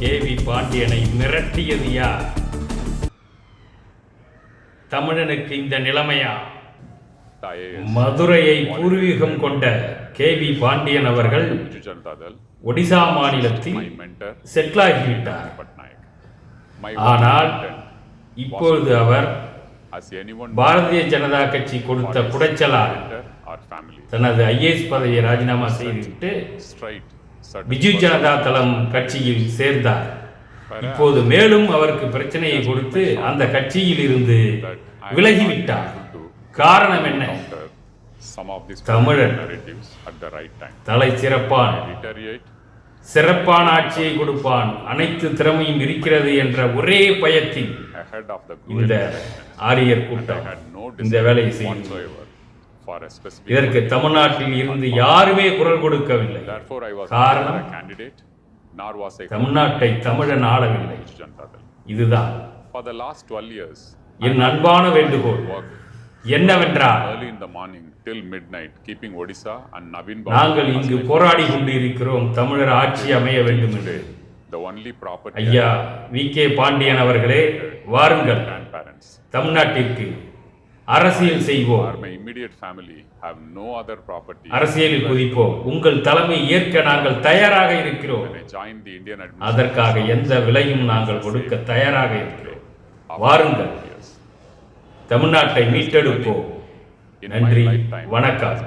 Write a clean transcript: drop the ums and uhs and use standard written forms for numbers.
KV. பாண்டியனை மிரட்டியது யார்? தமிழனுக்கு இந்த நிலைமையா? மதுரையை பூர்வீகம் கொண்ட கே.வி. பாண்டியன் அவர்கள் ஒடிசா மாநிலத்தில் செட்டில் ஆகிவிட்டார். ஆனால் இப்பொழுது அவர் பாரதிய ஜனதா கட்சி கொடுத்த குடைச்சலால் தனது ஐஏஎஸ் பதவியை ராஜினாமா செய்துவிட்டு பிஜு ஜனதா தளம் கட்சியில் சேர்ந்தார். இப்போது மேலும் அவருக்கு பிரச்சனையை கொடுத்து அந்த கட்சியில் இருந்து விலகிவிட்டார். காரணம் என்ன? தமிழன் தலை சிறப்பான், சிறப்பான ஆட்சியை கொடுப்பான், அனைத்து திறமையும் இருக்கிறது என்ற ஒரே பயத்தில் இந்த ஆரியர் கூட்டம் இந்த வேலையை செய்யும். இதற்கு தமிழ்நாட்டில் இருந்து யாருமே குரல் கொடுக்கவில்லை. காரணம், தமிழ்நாட்டை தமிழன் ஆளவில்லை. இதுதான் என் அன்பான வேண்டுகோள். என்னவென்றால், நாங்கள் இங்கு போராடி கொண்டிருக்கிறோம் தமிழர் ஆட்சி அமைய வேண்டும் என்று. ஐயா வி.கே. பாண்டியன் அவர்களே, வாருங்கள், தமிழ்நாட்டிற்கு அரசியல் செய்வோம், அரசியலில் குதிப்போம். உங்கள் தலைமை ஏற்க நாங்கள் தயாராக இருக்கிறோம். அதற்காக எந்த விலையும் நாங்கள் கொடுக்க தயாராக இருக்கிறோம். வாருங்கள், தமிழ்நாட்டை மீட்டெடுப்போம். நன்றி, வணக்கம்.